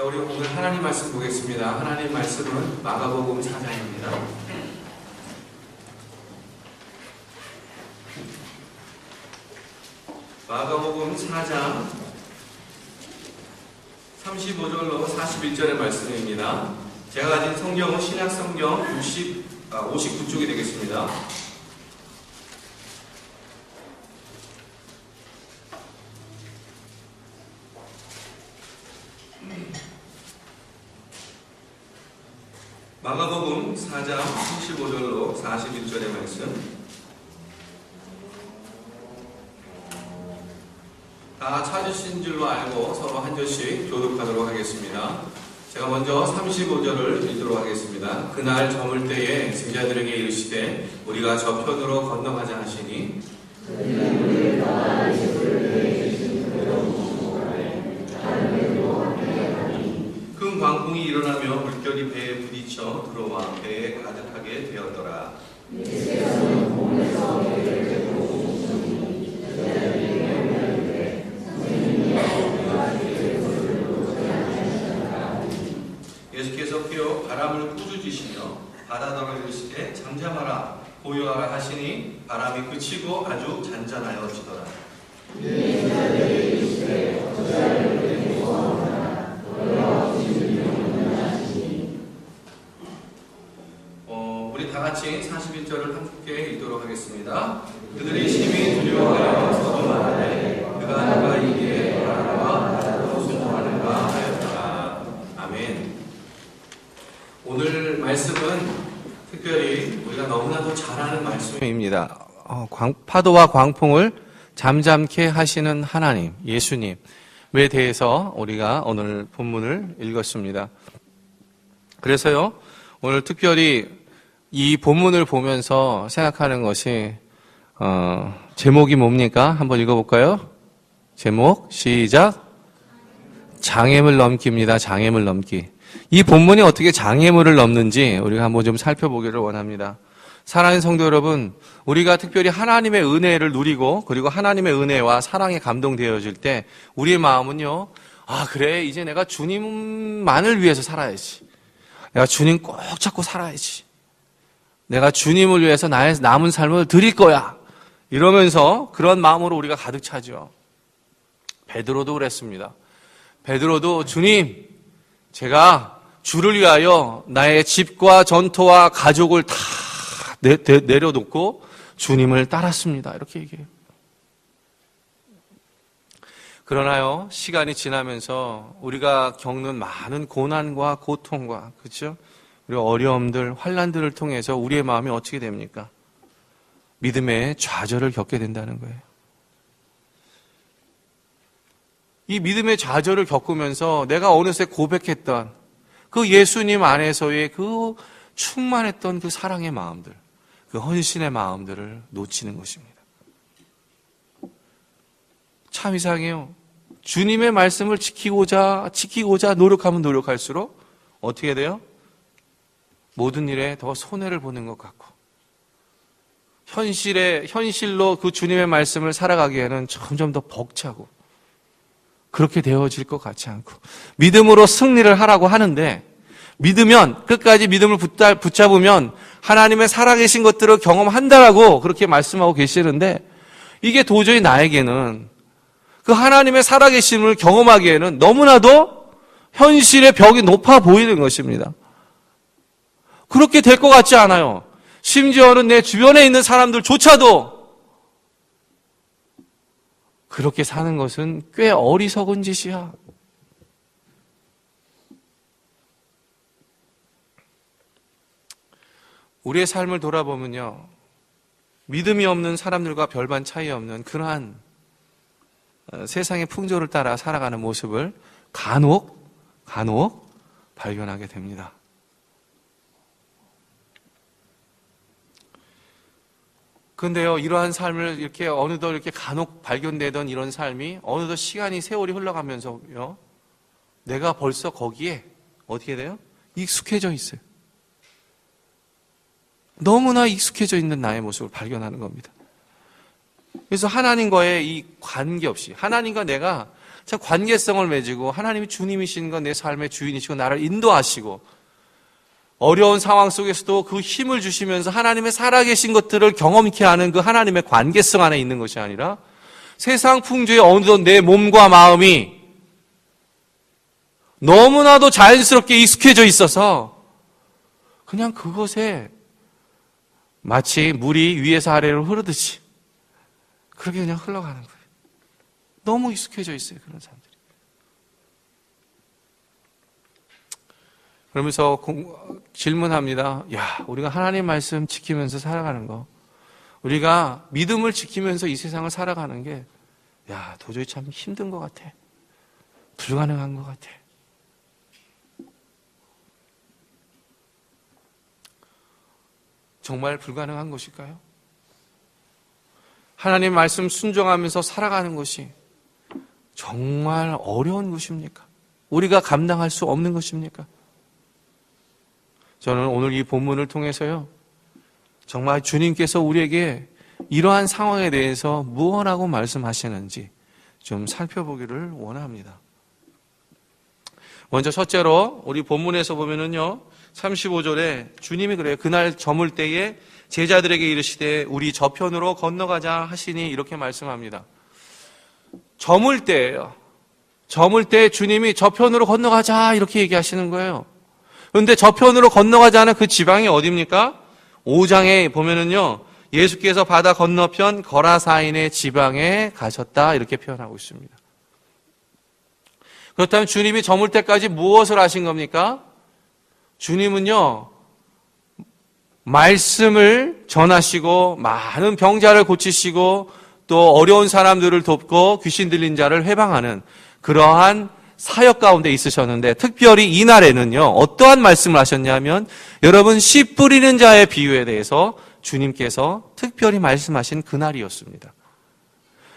자, 우리 오늘 하나님 말씀 보겠습니다. 하나님 말씀은 마가복음 4장입니다. 마가복음 4장 35절로 41절의 말씀입니다. 제가 가진 성경은 신약 성경 59쪽이 되겠습니다. 마가복음 4장 35절로 41절의 말씀. 다 찾으신 줄로 알고 서로 한 절씩 교독하도록 하겠습니다. 제가 먼저 35절을 읽도록 하겠습니다. 그날 저물 때에 제자들에게 이르시되 우리가 저편으로 건너가자 하시니 큰 광풍이 일어나며 물결이 배에 부딪혀 들어와 배에 가득하게 되었더라. 예수께서 뀌어 바람을 꾸짖으시며 바다더러 이르시되 잠잠하라 고요하라 하시니 바람이 그치고 아주 잔잔하여지더라. 우리 다 같이 41절을 함께 읽도록 하겠습니다. 그들이 심히 두려워하여 서로 말하되 누가 이기에 바다와 바다로 순종하는가 하였더라. 아멘. 오늘 말씀은 특별히 우리가 너무나도 잘 아는 말씀입니다. 파도와 광풍을 잠잠케 하시는 하나님, 예수님에 대해서 우리가 오늘 본문을 읽었습니다. 그래서요, 오늘 특별히 이 본문을 보면서 생각하는 것이 제목이 뭡니까? 한번 읽어볼까요? 제목 시작. 장애물 넘기입니다. 장애물 넘기. 이 본문이 어떻게 장애물을 넘는지 우리가 한번 좀 살펴보기를 원합니다. 사랑하는 성도 여러분, 우리가 특별히 하나님의 은혜를 누리고 그리고 하나님의 은혜와 사랑에 감동되어질 때 우리의 마음은요, 그래, 이제 내가 주님만을 위해서 살아야지. 내가 주님 꼭 잡고 살아야지. 내가 주님을 위해서 나의 남은 삶을 드릴 거야. 이러면서 그런 마음으로 우리가 가득 차죠. 베드로도 그랬습니다. 베드로도 주님, 제가 주를 위하여 나의 집과 전토와 가족을 다 내려놓고 주님을 따랐습니다. 이렇게 얘기해요. 그러나요, 시간이 지나면서 우리가 겪는 많은 고난과 고통과, 그렇죠? 그리고 어려움들, 환난들을 통해서 우리의 마음이 어떻게 됩니까? 믿음의 좌절을 겪게 된다는 거예요. 이 믿음의 좌절을 겪으면서 내가 어느새 고백했던 그 예수님 안에서의 그 충만했던 그 사랑의 마음들, 그 헌신의 마음들을 놓치는 것입니다. 참 이상해요. 주님의 말씀을 지키고자 노력하면 노력할수록 어떻게 돼요? 모든 일에 더 손해를 보는 것 같고, 현실로 그 주님의 말씀을 살아가기에는 점점 더 벅차고, 그렇게 되어질 것 같지 않고, 믿음으로 승리를 하라고 하는데, 믿으면, 끝까지 믿음을 붙잡으면 하나님의 살아계신 것들을 경험한다라고 그렇게 말씀하고 계시는데, 이게 도저히 나에게는 그 하나님의 살아계심을 경험하기에는 너무나도 현실의 벽이 높아 보이는 것입니다. 그렇게 될 것 같지 않아요. 심지어는 내 주변에 있는 사람들조차도 그렇게 사는 것은 꽤 어리석은 짓이야. 우리의 삶을 돌아보면요, 믿음이 없는 사람들과 별반 차이 없는 그러한 세상의 풍조를 따라 살아가는 모습을 간혹 발견하게 됩니다. 그런데요, 이러한 삶을 이렇게 어느덧 이렇게 간혹 발견되던 이런 삶이 어느덧 세월이 흘러가면서요, 내가 벌써 거기에 어떻게 돼요? 익숙해져 있어요. 너무나 익숙해져 있는 나의 모습을 발견하는 겁니다. 그래서 하나님과의 이 관계없이, 하나님과 내가 참 관계성을 맺고 하나님이 주님이신 건 내 삶의 주인이시고 나를 인도하시고 어려운 상황 속에서도 그 힘을 주시면서 하나님의 살아계신 것들을 경험케 하는 그 하나님의 관계성 안에 있는 것이 아니라 세상 풍조에 어느덧 내 몸과 마음이 너무나도 자연스럽게 익숙해져 있어서 그냥 그것에 마치 물이 위에서 아래로 흐르듯이 그렇게 그냥 흘러가는 거예요. 너무 익숙해져 있어요, 그런 사람들이. 그러면서 질문합니다. 야, 우리가 하나님 말씀 지키면서 살아가는 거, 우리가 믿음을 지키면서 이 세상을 살아가는 게, 야, 도저히 참 힘든 것 같아. 불가능한 것 같아. 정말 불가능한 것일까요? 하나님 말씀 순종하면서 살아가는 것이 정말 어려운 것입니까? 우리가 감당할 수 없는 것입니까? 저는 오늘 이 본문을 통해서요, 정말 주님께서 우리에게 이러한 상황에 대해서 무엇라고 말씀하시는지 좀 살펴보기를 원합니다. 먼저 첫째로 우리 본문에서 보면은요, 35절에 주님이 그래요. 그날 저물 때에 제자들에게 이르시되 우리 저편으로 건너가자 하시니 이렇게 말씀합니다. 저물 때예요. 저물 때 주님이 저편으로 건너가자 이렇게 얘기하시는 거예요. 그런데 저편으로 건너가자는 그 지방이 어디입니까? 5장에 보면은요, 예수께서 바다 건너편 거라사인의 지방에 가셨다 이렇게 표현하고 있습니다. 그렇다면 주님이 저물 때까지 무엇을 하신 겁니까? 주님은요, 말씀을 전하시고 많은 병자를 고치시고 또 어려운 사람들을 돕고 귀신 들린 자를 해방하는 그러한 사역 가운데 있으셨는데, 특별히 이날에는요, 어떠한 말씀을 하셨냐면, 여러분, 씨 뿌리는 자의 비유에 대해서 주님께서 특별히 말씀하신 그날이었습니다.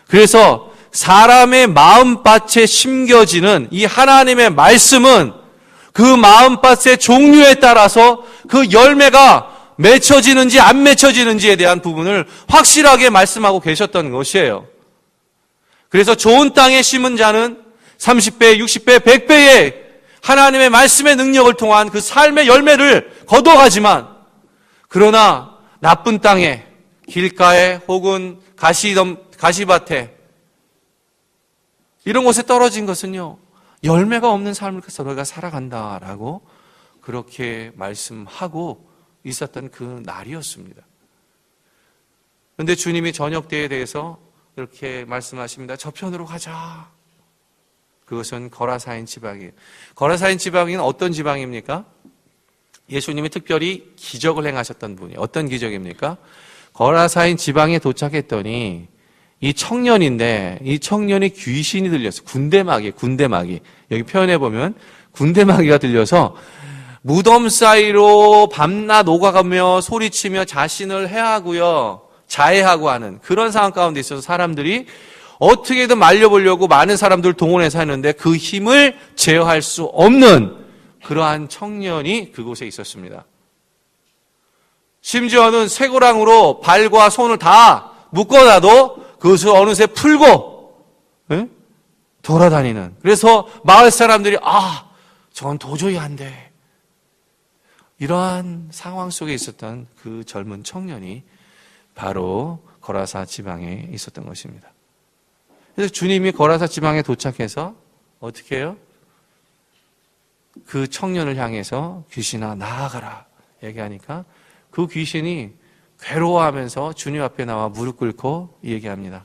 그래서 사람의 마음밭에 심겨지는 이 하나님의 말씀은 그 마음밭의 종류에 따라서 그 열매가 맺혀지는지 안 맺혀지는지에 대한 부분을 확실하게 말씀하고 계셨던 것이에요. 그래서 좋은 땅에 심은 자는 30배, 60배, 100배의 하나님의 말씀의 능력을 통한 그 삶의 열매를 거둬가지만, 그러나 나쁜 땅에, 길가에 혹은 가시밭에 이런 곳에 떨어진 것은요, 열매가 없는 삶을 너희가 살아간다라고 그렇게 말씀하고 있었던 그 날이었습니다. 그런데 주님이 저녁 때에 대해서 이렇게 말씀하십니다. 저편으로 가자. 그것은 거라사인 지방이에요. 거라사인 지방은 어떤 지방입니까? 예수님이 특별히 기적을 행하셨던 분이에요. 어떤 기적입니까? 거라사인 지방에 도착했더니 이 청년인데, 이 청년이 귀신이 들렸어요. 군대마귀. 여기 표현해 보면 군대마귀가 들려서 무덤 사이로 밤낮 오가가며 소리치며 자신을 해하고요, 자해하고 하는 그런 상황 가운데 있어서 사람들이 어떻게든 말려보려고 많은 사람들을 동원해서 하는데 그 힘을 제어할 수 없는 그러한 청년이 그곳에 있었습니다. 심지어는 쇠고랑으로 발과 손을 다 묶어놔도 그것을 어느새 풀고 돌아다니는, 그래서 마을 사람들이 저건 도저히 안 돼, 이러한 상황 속에 있었던 그 젊은 청년이 바로 거라사 지방에 있었던 것입니다. 그래서 주님이 거라사 지방에 도착해서 어떻게 해요? 그 청년을 향해서 귀신아 나아가라 얘기하니까 그 귀신이 괴로워하면서 주님 앞에 나와 무릎 꿇고 얘기합니다.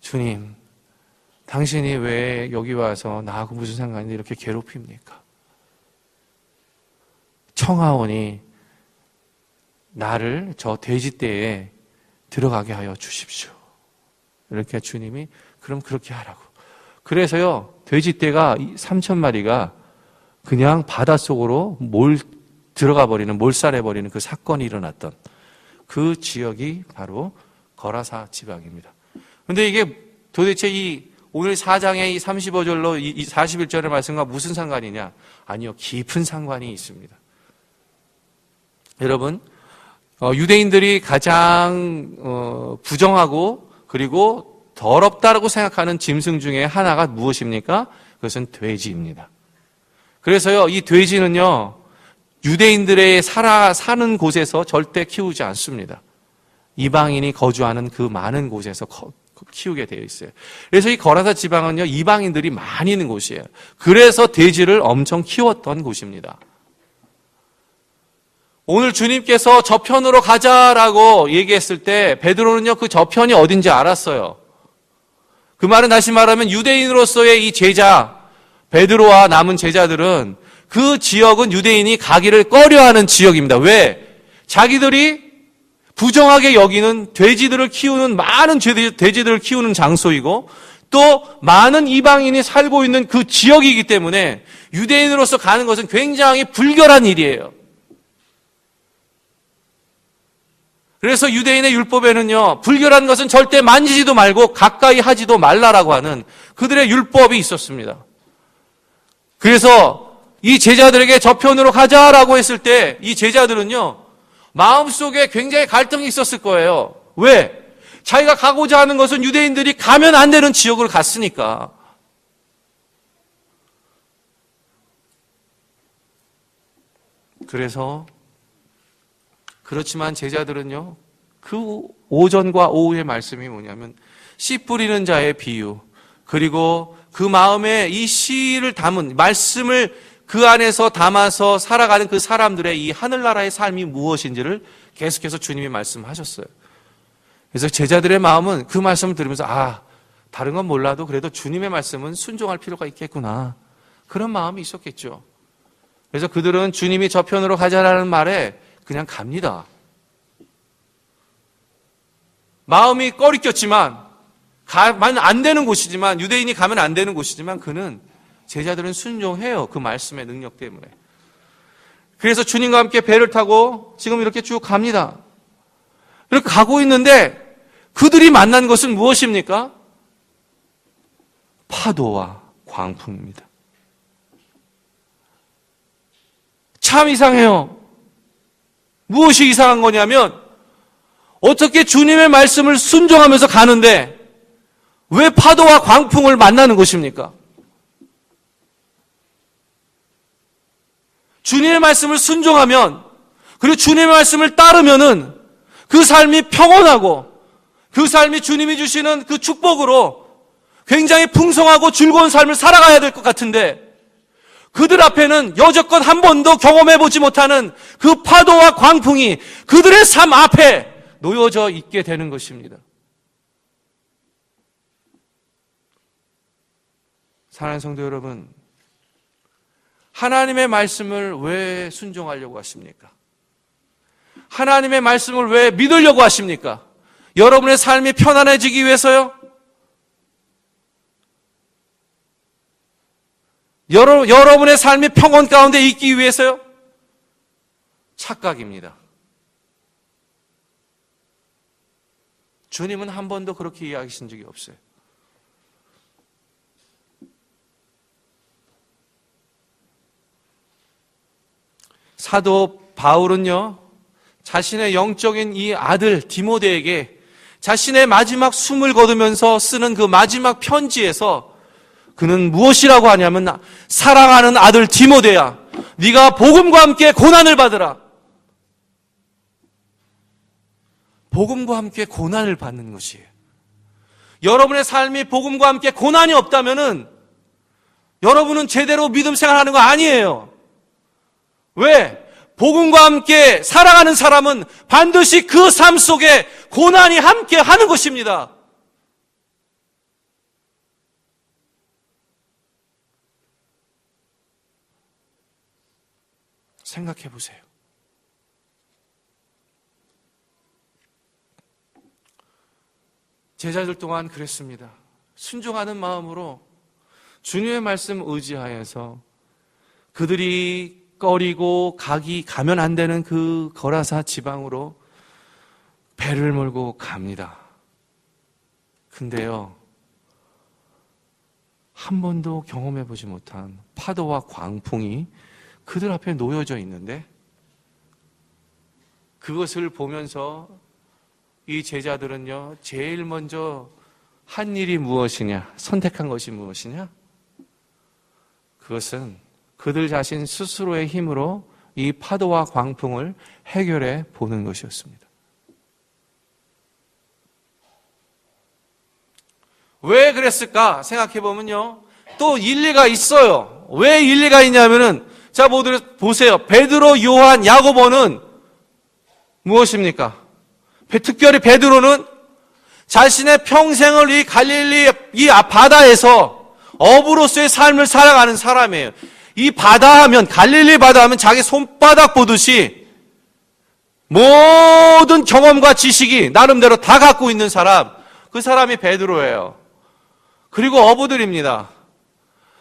주님, 당신이 왜 여기 와서 나하고 무슨 상관인데 이렇게 괴롭힙니까? 청하오니 나를 저 돼지떼에 들어가게 하여 주십시오. 이렇게 주님이 그럼 그렇게 하라고. 그래서요, 돼지떼가 3,000마리가 그냥 바닷속으로 들어가 버리는, 몰살해 버리는 그 사건이 일어났던 그 지역이 바로 거라사 지방입니다. 그런데 이게 도대체 오늘 4장의 이 35절로 이 41절의 말씀과 무슨 상관이냐? 아니요, 깊은 상관이 있습니다. 여러분, 유대인들이 가장 부정하고 그리고 더럽다라고 생각하는 짐승 중에 하나가 무엇입니까? 그것은 돼지입니다. 그래서요, 이 돼지는요, 유대인들의 사는 곳에서 절대 키우지 않습니다. 이방인이 거주하는 그 많은 곳에서 키우게 되어 있어요. 그래서 이 거라사 지방은요, 이방인들이 많이 있는 곳이에요. 그래서 돼지를 엄청 키웠던 곳입니다. 오늘 주님께서 저편으로 가자라고 얘기했을 때 베드로는요, 그 저편이 어딘지 알았어요. 그 말은 다시 말하면 유대인으로서의 이 제자 베드로와 남은 제자들은 그 지역은 유대인이 가기를 꺼려하는 지역입니다. 왜? 자기들이 부정하게 여기는 돼지들을 키우는 많은 돼지들을 키우는 장소이고 또 많은 이방인이 살고 있는 그 지역이기 때문에 유대인으로서 가는 것은 굉장히 불결한 일이에요. 그래서 유대인의 율법에는요, 불결한 것은 절대 만지지도 말고 가까이 하지도 말라라고 하는 그들의 율법이 있었습니다. 그래서 이 제자들에게 저편으로 가자라고 했을 때 이 제자들은요, 마음속에 굉장히 갈등이 있었을 거예요. 왜? 자기가 가고자 하는 것은 유대인들이 가면 안 되는 지역을 갔으니까. 그래서 그렇지만 제자들은요, 그 오전과 오후의 말씀이 뭐냐면 씨 뿌리는 자의 비유, 그리고 그 마음에 이 씨를 담은 말씀을 그 안에서 담아서 살아가는 그 사람들의 이 하늘나라의 삶이 무엇인지를 계속해서 주님이 말씀하셨어요. 그래서 제자들의 마음은 그 말씀을 들으면서 다른 건 몰라도 그래도 주님의 말씀은 순종할 필요가 있겠구나, 그런 마음이 있었겠죠. 그래서 그들은 주님이 저편으로 가자라는 말에 그냥 갑니다. 마음이 꺼리꼈지만 가면 안 되는 곳이지만, 유대인이 가면 안 되는 곳이지만 제자들은 순종해요. 그 말씀의 능력 때문에. 그래서 주님과 함께 배를 타고 지금 이렇게 쭉 갑니다. 이렇게 가고 있는데 그들이 만난 것은 무엇입니까? 파도와 광풍입니다. 참 이상해요. 무엇이 이상한 거냐면 어떻게 주님의 말씀을 순종하면서 가는데 왜 파도와 광풍을 만나는 것입니까? 주님의 말씀을 순종하면, 그리고 주님의 말씀을 따르면은 그 삶이 평온하고 그 삶이 주님이 주시는 그 축복으로 굉장히 풍성하고 즐거운 삶을 살아가야 될 것 같은데 그들 앞에는 여태껏 한 번도 경험해보지 못하는 그 파도와 광풍이 그들의 삶 앞에 놓여져 있게 되는 것입니다. 사랑하는 성도 여러분, 하나님의 말씀을 왜 순종하려고 하십니까? 하나님의 말씀을 왜 믿으려고 하십니까? 여러분의 삶이 편안해지기 위해서요? 여러분의 삶이 평온 가운데 있기 위해서요? 착각입니다. 주님은 한 번도 그렇게 이야기하신 적이 없어요. 사도 바울은요, 자신의 영적인 이 아들 디모데에게 자신의 마지막 숨을 거두면서 쓰는 그 마지막 편지에서 그는 무엇이라고 하냐면, 사랑하는 아들 디모데야, 네가 복음과 함께 고난을 받으라. 복음과 함께 고난을 받는 것이에요. 여러분의 삶이 복음과 함께 고난이 없다면은 여러분은 제대로 믿음 생활하는 거 아니에요. 왜? 복음과 함께 살아가는 사람은 반드시 그 삶 속에 고난이 함께 하는 것입니다. 생각해 보세요. 제자들 또한 그랬습니다. 순종하는 마음으로 주님의 말씀 의지하여서 그들이 꺼리고 가면 안 되는 그 거라사 지방으로 배를 몰고 갑니다. 근데요, 한 번도 경험해 보지 못한 파도와 광풍이 그들 앞에 놓여져 있는데, 그것을 보면서 이 제자들은요, 제일 먼저 한 일이 무엇이냐? 선택한 것이 무엇이냐? 그것은 그들 자신 스스로의 힘으로 이 파도와 광풍을 해결해 보는 것이었습니다. 왜 그랬을까 생각해 보면요, 또 일리가 있어요. 왜 일리가 있냐면은, 자, 모두 보세요. 베드로, 요한, 야고보는 무엇입니까? 특별히 베드로는 자신의 평생을 이 갈릴리 이 바다에서 어부로서의 삶을 살아가는 사람이에요. 이 바다 하면, 갈릴리 바다 하면 자기 손바닥 보듯이 모든 경험과 지식이 나름대로 다 갖고 있는 사람, 그 사람이 베드로예요. 그리고 어부들입니다.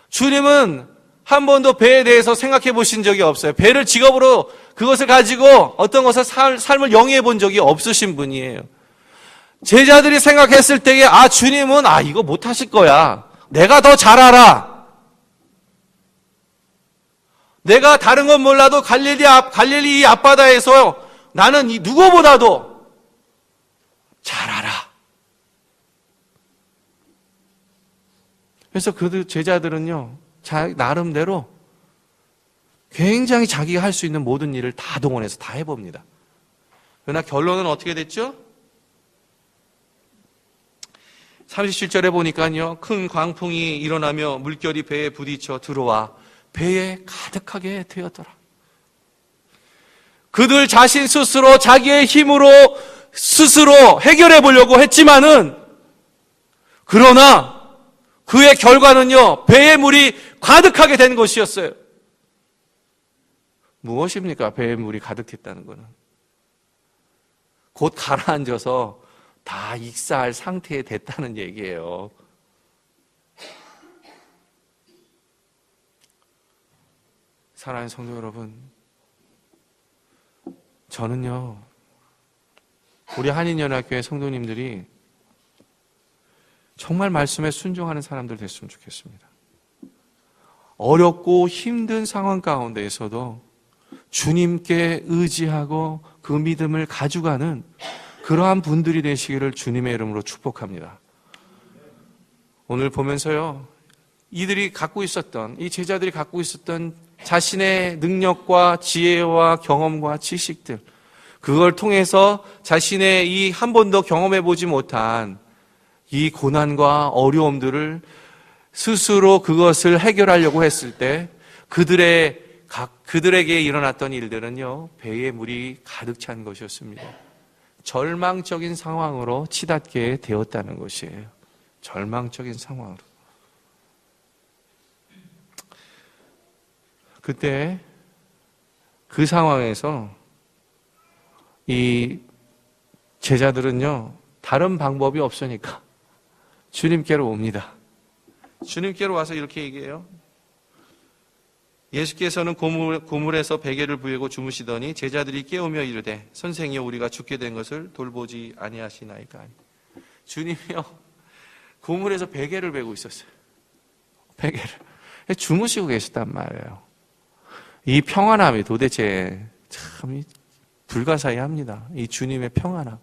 주님은 한 번도 배에 대해서 생각해 보신 적이 없어요. 배를 직업으로 그것을 가지고 어떤 것을 삶을 영위해 본 적이 없으신 분이에요. 제자들이 생각했을 때에 주님은 이거 못 하실 거야. 내가 더 잘 알아. 내가 다른 건 몰라도 갈릴리 앞바다에서 나는 이 누구보다도 잘 알아. 그래서 그 제자들은요, 나름대로 굉장히 자기가 할 수 있는 모든 일을 다 동원해서 다 해봅니다. 그러나 결론은 어떻게 됐죠? 37절에 보니까요, 큰 광풍이 일어나며 물결이 배에 부딪혀 들어와 배에 가득하게 되었더라. 그들 자신 스스로 자기의 힘으로 스스로 해결해 보려고 했지만은, 그러나 그의 결과는요, 배에 물이 가득하게 된 것이었어요. 무엇입니까? 배에 물이 가득했다는 것은 곧 가라앉아서 다 익사할 상태에 됐다는 얘기예요. 사랑하는 성도 여러분, 저는요, 우리 한인연합교회 성도님들이 정말 말씀에 순종하는 사람들 됐으면 좋겠습니다. 어렵고 힘든 상황 가운데에서도 주님께 의지하고 그 믿음을 가져가는 그러한 분들이 되시기를 주님의 이름으로 축복합니다. 오늘 보면서요, 이들이 갖고 있었던, 이 제자들이 갖고 있었던 자신의 능력과 지혜와 경험과 지식들, 그걸 통해서 자신의 이 한 번도 경험해 보지 못한 이 고난과 어려움들을 스스로 그것을 해결하려고 했을 때 그들에게 일어났던 일들은요, 배에 물이 가득 찬 것이었습니다. 절망적인 상황으로 치닫게 되었다는 것이에요. 절망적인 상황으로. 그때 그 상황에서 이 제자들은요, 다른 방법이 없으니까 주님께로 옵니다. 주님께로 와서 이렇게 얘기해요. 예수께서는 고물에서 베개를 부이고 주무시더니 제자들이 깨우며 이르되 선생이여 우리가 죽게 된 것을 돌보지 아니하시나이까. 주님이요, 고물에서 베개를 베고 있었어요. 베개를 주무시고 계셨단 말이에요. 이 평안함이 도대체 참 불가사의합니다. 이 주님의 평안함.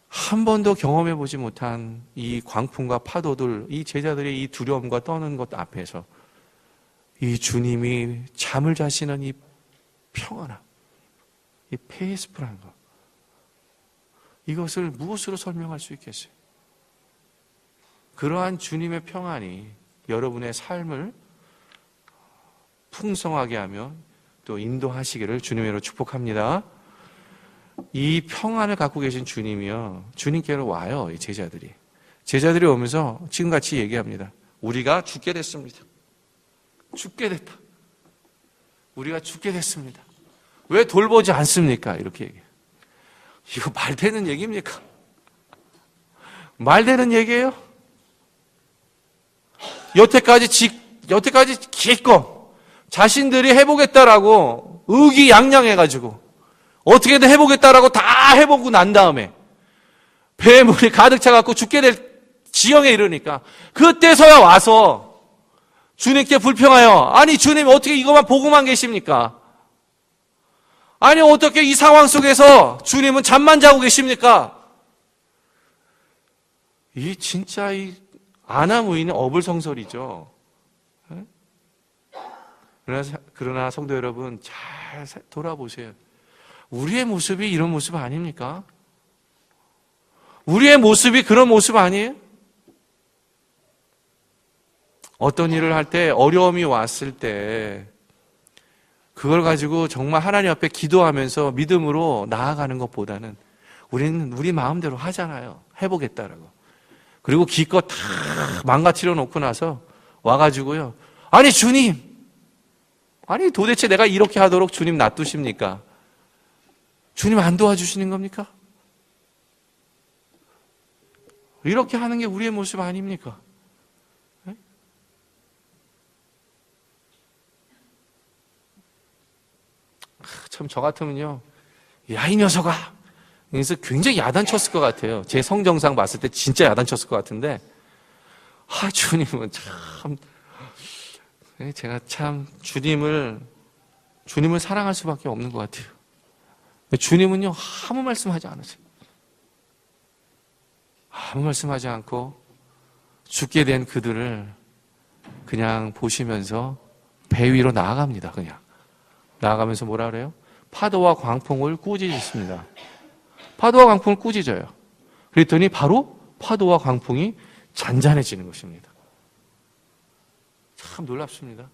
한 번도 경험해 보지 못한 이 광풍과 파도들, 이 제자들의 이 두려움과 떠는 것 앞에서 이 주님이 잠을 자시는 이 평안함, 이 페이스풀한 것, 이것을 무엇으로 설명할 수 있겠어요? 그러한 주님의 평안이 여러분의 삶을 풍성하게 하며 또 인도하시기를 주님으로 축복합니다. 이 평안을 갖고 계신 주님이요, 주님께로 와요. 이 제자들이 오면서 지금같이 얘기합니다. 우리가 죽게 됐습니다. 죽게 됐다. 우리가 죽게 됐습니다. 왜 돌보지 않습니까? 이렇게 얘기해요. 이거 말 되는 얘기입니까? 말 되는 얘기예요? 여태까지 기껏 자신들이 해보겠다라고 의기양양해가지고 어떻게든 해보겠다라고 다 해보고 난 다음에 배에 물이 가득 차갖고 죽게 될 지경에 이르니까 그때서야 와서 주님께 불평하여, 아니 주님 어떻게 이것만 보고만 계십니까? 아니 어떻게 이 상황 속에서 주님은 잠만 자고 계십니까? 이 진짜 이 아나무인의 어불성설이죠. 그러나 성도 여러분, 잘 돌아보세요. 우리의 모습이 이런 모습 아닙니까? 우리의 모습이 그런 모습 아니에요? 어떤 일을 할 때 어려움이 왔을 때 그걸 가지고 정말 하나님 앞에 기도하면서 믿음으로 나아가는 것보다는 우리는 우리 마음대로 하잖아요. 해보겠다라고. 그리고 기껏 다 망가뜨려 놓고 나서 와가지고요. 아니 주님, 아니 도대체 내가 이렇게 하도록 주님 놔두십니까? 주님 안 도와주시는 겁니까? 이렇게 하는 게 우리의 모습 아닙니까? 네? 참 저 같으면요, 야 이 녀석아, 그래서 굉장히 야단쳤을 것 같아요. 제 성정상 봤을 때 진짜 야단쳤을 것 같은데, 주님은 참, 제가 참 주님을 사랑할 수밖에 없는 것 같아요. 주님은요 아무 말씀하지 않으세요. 아무 말씀하지 않고 죽게 된 그들을 그냥 보시면서 배 위로 나아갑니다. 그냥 나아가면서 뭐라 그래요? 파도와 광풍을 꾸짖습니다. 파도와 광풍을 꾸짖어요. 그랬더니 바로 파도와 광풍이 잔잔해지는 것입니다. 참 놀랍습니다.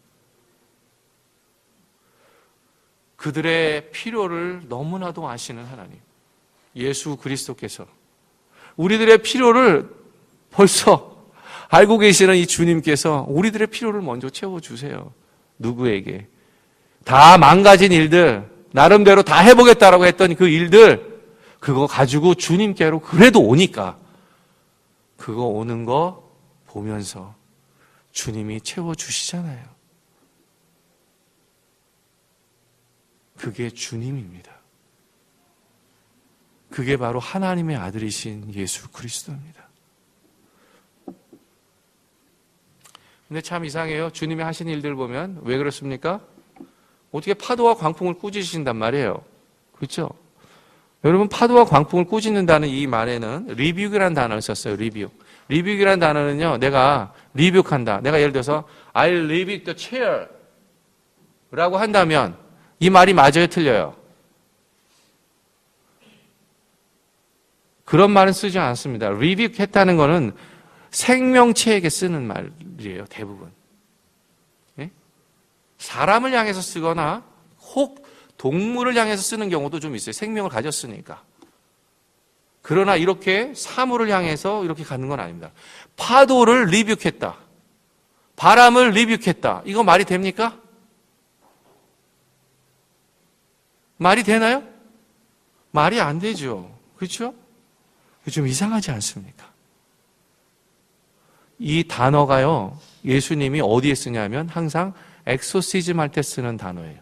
그들의 필요를 너무나도 아시는 하나님, 예수 그리스도께서 우리들의 필요를 벌써 알고 계시는 이 주님께서 우리들의 필요를 먼저 채워주세요. 누구에게? 다 망가진 일들, 나름대로 다 해보겠다라고 했던 그 일들, 그거 가지고 주님께로 그래도 오니까 그거 오는 거 보면서 주님이 채워주시잖아요. 그게 주님입니다. 그게 바로 하나님의 아들이신 예수 그리스도입니다. 근데 참 이상해요. 주님이 하신 일들 보면 왜 그렇습니까? 어떻게 파도와 광풍을 꾸짖으신단 말이에요. 그렇죠? 여러분, 파도와 광풍을 꾸짖는다는 이 말에는 리뷰라는 단어를 썼어요. 리뷰라는 단어는요, 내가 리뷰한다. 내가 예를 들어서 I'll rebuke the chair 라고 한다면 이 말이 맞아요, 틀려요? 그런 말은 쓰지 않습니다. rebuke 했다는 거는 생명체에게 쓰는 말이에요, 대부분. 예? 사람을 향해서 쓰거나 혹 동물을 향해서 쓰는 경우도 좀 있어요. 생명을 가졌으니까. 그러나 이렇게 사물을 향해서 이렇게 가는 건 아닙니다. 파도를 리뷰했다. 바람을 리뷰했다. 이거 말이 됩니까? 말이 되나요? 말이 안 되죠. 그렇죠? 좀 이상하지 않습니까? 이 단어가요, 예수님이 어디에 쓰냐면 항상 엑소시즘 할 때 쓰는 단어예요.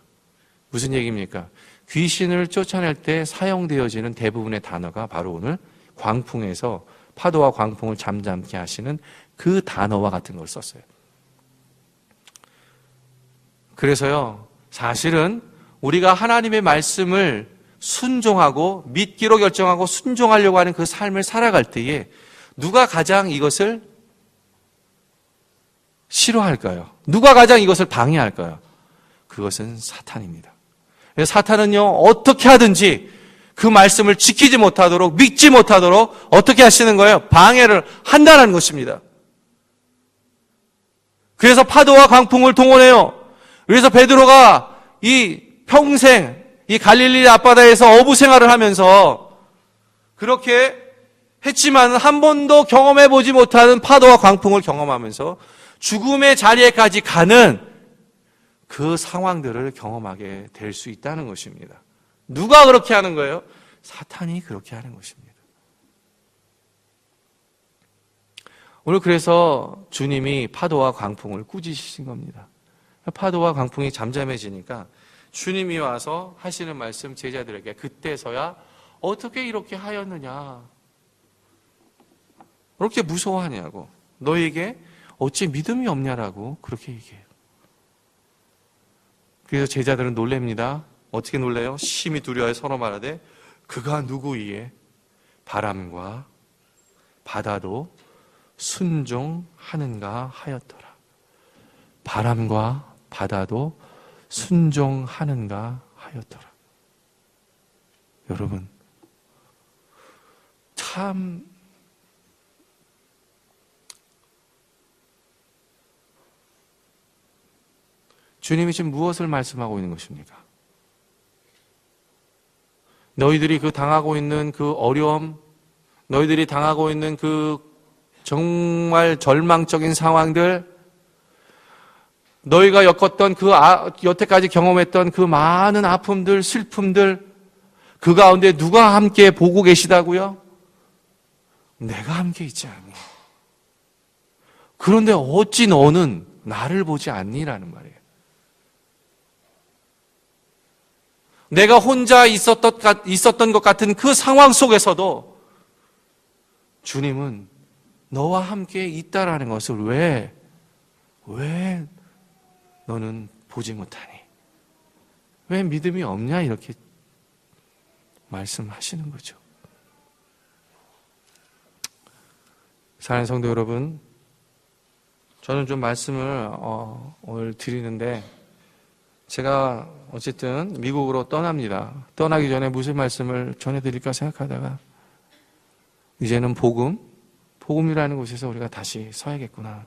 무슨 얘기입니까? 귀신을 쫓아낼 때 사용되어지는 대부분의 단어가 바로 오늘 광풍에서 파도와 광풍을 잠잠케 하시는 그 단어와 같은 걸 썼어요. 그래서요, 사실은 우리가 하나님의 말씀을 순종하고 믿기로 결정하고 순종하려고 하는 그 삶을 살아갈 때에 누가 가장 이것을 싫어할까요? 누가 가장 이것을 방해할까요? 그것은 사탄입니다. 사탄은요, 어떻게 하든지 그 말씀을 지키지 못하도록, 믿지 못하도록 어떻게 하시는 거예요? 방해를 한다는 것입니다. 그래서 파도와 광풍을 동원해요. 그래서 베드로가 이 평생 이 갈릴리 앞바다에서 어부 생활을 하면서 그렇게 했지만 한 번도 경험해보지 못하는 파도와 광풍을 경험하면서 죽음의 자리에까지 가는 그 상황들을 경험하게 될 수 있다는 것입니다. 누가 그렇게 하는 거예요? 사탄이 그렇게 하는 것입니다. 오늘 그래서 주님이 파도와 광풍을 꾸짖으신 겁니다. 파도와 광풍이 잠잠해지니까 주님이 와서 하시는 말씀 제자들에게 그때서야 어떻게 이렇게 하였느냐, 그렇게 무서워하냐고, 너에게 어찌 믿음이 없냐라고 그렇게 얘기해요. 그래서 제자들은 놀랍니다. 어떻게 놀래요? 심히 두려워해 서로 말하되 그가 누구이에 바람과 바다도 순종하는가 하였더라. 바람과 바다도 순종하는가 하였더라. 여러분, 참 주님이 지금 무엇을 말씀하고 있는 것입니까? 너희들이 그 당하고 있는 그 어려움, 너희들이 당하고 있는 그 정말 절망적인 상황들, 너희가 겪었던 여태까지 경험했던 그 많은 아픔들, 슬픔들, 그 가운데 누가 함께 보고 계시다고요? 내가 함께 있지 않니? 그런데 어찌 너는 나를 보지 않니라는 말이에요. 내가 혼자 있었던 것 같은 그 상황 속에서도 주님은 너와 함께 있다라는 것을 왜 너는 보지 못하니? 왜 믿음이 없냐? 이렇게 말씀하시는 거죠. 사랑하는 성도 여러분, 저는 좀 말씀을 오늘 드리는데, 제가 어쨌든 미국으로 떠납니다. 떠나기 전에 무슨 말씀을 전해드릴까 생각하다가 이제는 복음이라는 곳에서 우리가 다시 서야겠구나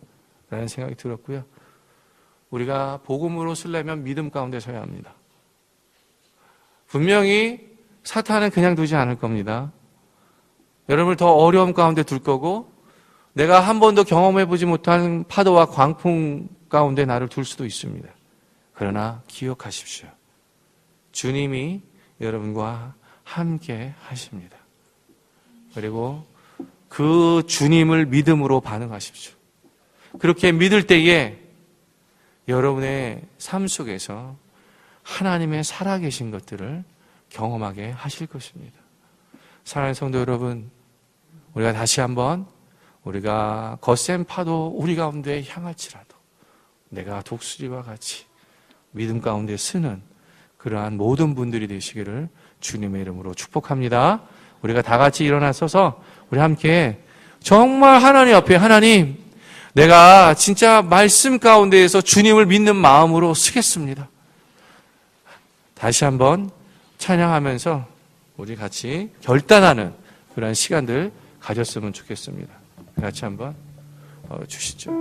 라는 생각이 들었고요. 우리가 복음으로 쓰려면 믿음 가운데 서야 합니다. 분명히 사탄은 그냥 두지 않을 겁니다. 여러분을 더 어려움 가운데 둘 거고, 내가 한 번도 경험해보지 못한 파도와 광풍 가운데 나를 둘 수도 있습니다. 그러나 기억하십시오. 주님이 여러분과 함께 하십니다. 그리고 그 주님을 믿음으로 반응하십시오. 그렇게 믿을 때에 여러분의 삶 속에서 하나님의 살아계신 것들을 경험하게 하실 것입니다. 사랑하는 성도 여러분, 우리가 다시 한번 우리가 거센 파도 우리 가운데 향할지라도 내가 독수리와 같이 믿음 가운데 쓰는 그러한 모든 분들이 되시기를 주님의 이름으로 축복합니다. 우리가 다 같이 일어나서서 우리 함께 정말 하나님 앞에, 하나님, 내가 진짜 말씀 가운데에서 주님을 믿는 마음으로 쓰겠습니다. 다시 한번 찬양하면서 우리 같이 결단하는 그런 시간들 가졌으면 좋겠습니다. 같이 한번 주시죠.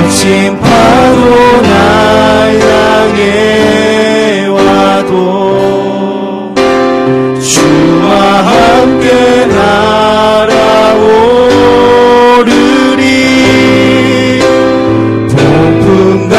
거친 파도 날 향해 와도 주와 함께 날아오르리. 폭풍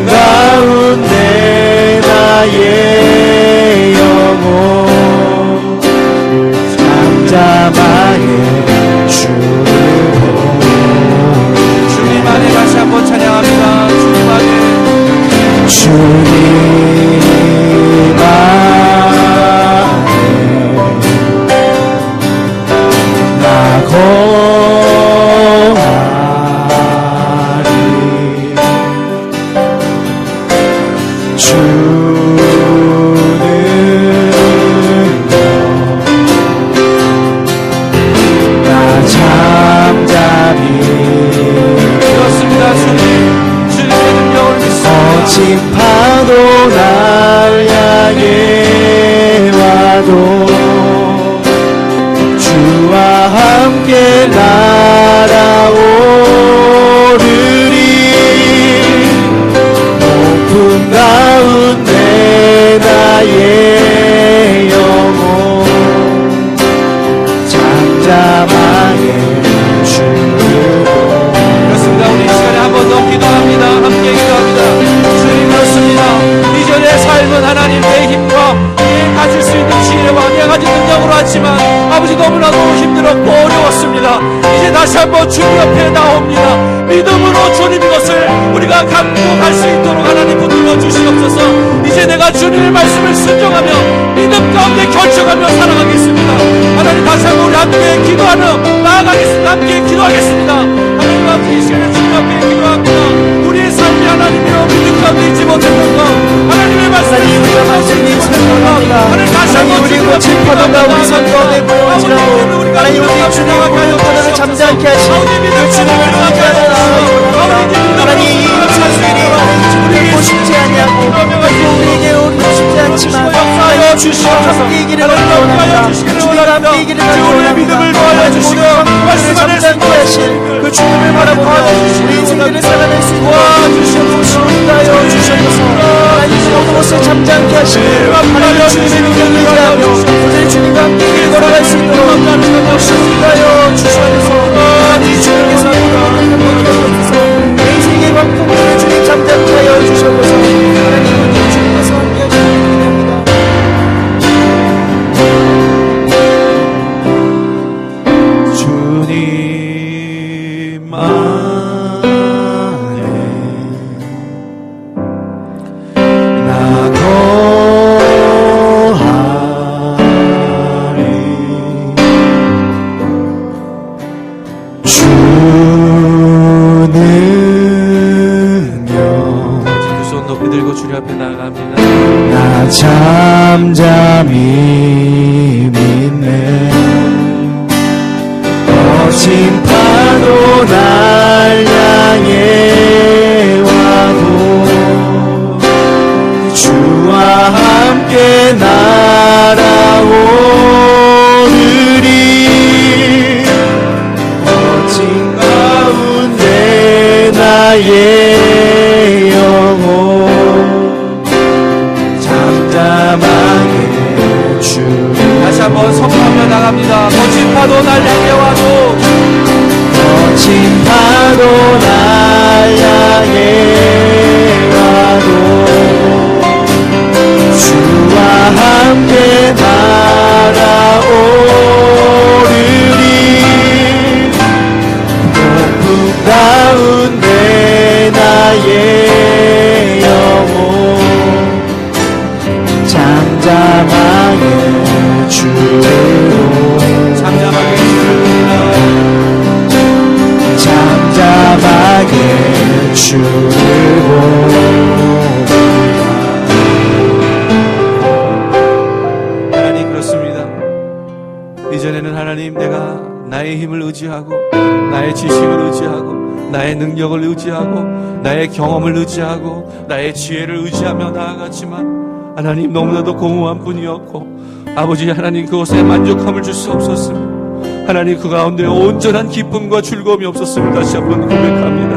가운데 나의 영혼 잠잠하게 주를 주님 안에 다시 한번 찬양합니다. 주님 안에 나 거하리 나 잠잠히 그렇습니다. 주님의 능력을 믿습니다. 거친 파도 날 향해 와도 주와 함께 날아오르리 높은 가운데 나의 영혼 잠잠하게 주고 그렇습니다. 우리 이 시간에 한 번 더 기도합니다. 함께 기도합니다. 주님 그렇습니다. 이전의 삶은 하나님 내 힘과 내 가질 수 있는 지혜와 내 가진 능력으로 하지만 아버지 너무나도 힘들었고 어려웠습니다. 이제 다시 한번 주님 옆에 나옵니다. 믿음으로 주님 이것을 우리가 갖고 갈 수 있도록 하나님 붙들어 주시옵소서. 이제 내가 주님의 말씀을 순종하며 믿음 가운데 결정하며 살아가겠습니다. 하나님 다시 한번 우리 함께 기도하는 나아가겠습니다. 함께 기도하겠습니다. 하나님 앞에 이 시간에 주님 앞에 기도합니다. 우리의 삶이 하나님이여 믿음 가운데 있지 못했던 것 하나님의 말씀을 우리가 말씀이 찬송합니다. 하나님 다시 한번 우리 고친 파도가 우리 삶 가운데 보여지라고 하나님 우리 주님 파도를 잠잠케 하시고 그 주님을 함께하는 하나님 이 찬송이 우리를 쉽지 아니하고 우리에게 오르고 싶지 않지만 하나님 주시옵소서 함께 이기를 원합니다. 주님과 함께 이기를 원합니다. 하나님 우리 말씀 안에 잠잠케 하신 그 주님을 바라보며 우리 인생들을 살아낼 수 있도록 도와주시옵소서. 하나님 모든 것을 잠잠케 하시고 하나님 주님의 능력을 의지하며 오늘 주님과 함께 길 걸어갈 수 있도록 도와주시옵소서. 하나님 주님께서 내 인생의 광풍을 주님 잠잠케 하여 주시옵소서. 하나님 오늘 주님께서 함께 하시길 기대합니다. 주님 안에 나 거하리 주 능력 두 손 높이 들고 주님 앞에 나아갑니다. 나 잠잠히 믿네 거친 파도 날 향해 와도 주와 함께 날아오르리 거친 가운데 나의 영혼 잠잠하게 주리 다시 한번 선포하며 나갑니다. 거친 파도 날 향해 와도 거친 파도 날 향해 와도 주와 함께 날아오르리 높은 가운데 나의 영혼 잠잠하게 주로 잠잠하게 주옵니다. 잠잠하게 주고 하나님 그렇습니다. 이전에는 하나님 내가 나의 힘을 의지하고 나의 지식을 의지하고 나의 능력을 의지하고 나의 경험을 의지하고 나의 지혜를 의지하며 나아갔지만 하나님 너무나도 공허한 뿐이었고 아버지 하나님 그것에 만족함을 줄 수 없었습니다. 하나님 그 가운데 온전한 기쁨과 즐거움이 없었습니다. 다시 한번 고백합니다.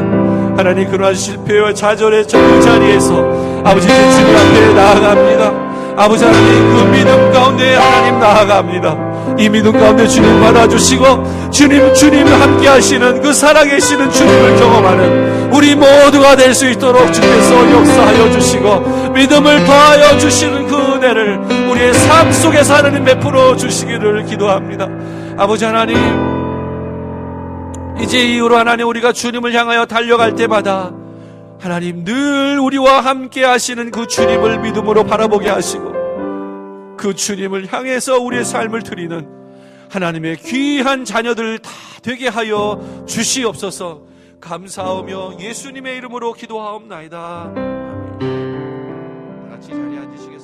하나님 그러한 실패와 좌절의 그 자리에서 아버지 제 주님 앞에 나아갑니다. 아버지 하나님 그 믿음 가운데 하나님 나아갑니다. 이 믿음 가운데 주님 받아주시고 주님을 함께 하시는 그 살아계시는 주님을 경험하는 우리 모두가 될 수 있도록 주께서 역사하여 주시고 믿음을 더하여 주시는 그 은혜를 우리의 삶 속에서 하나님 베풀어 주시기를 기도합니다. 아버지 하나님 이제 이후로 하나님 우리가 주님을 향하여 달려갈 때마다 하나님 늘 우리와 함께 하시는 그 주님을 믿음으로 바라보게 하시고 그 주님을 향해서 우리의 삶을 드리는 하나님의 귀한 자녀들 다 되게 하여 주시옵소서. 감사하며 예수님의 이름으로 기도하옵나이다. 아멘. 다 같이 자리에 앉으시겠습니다.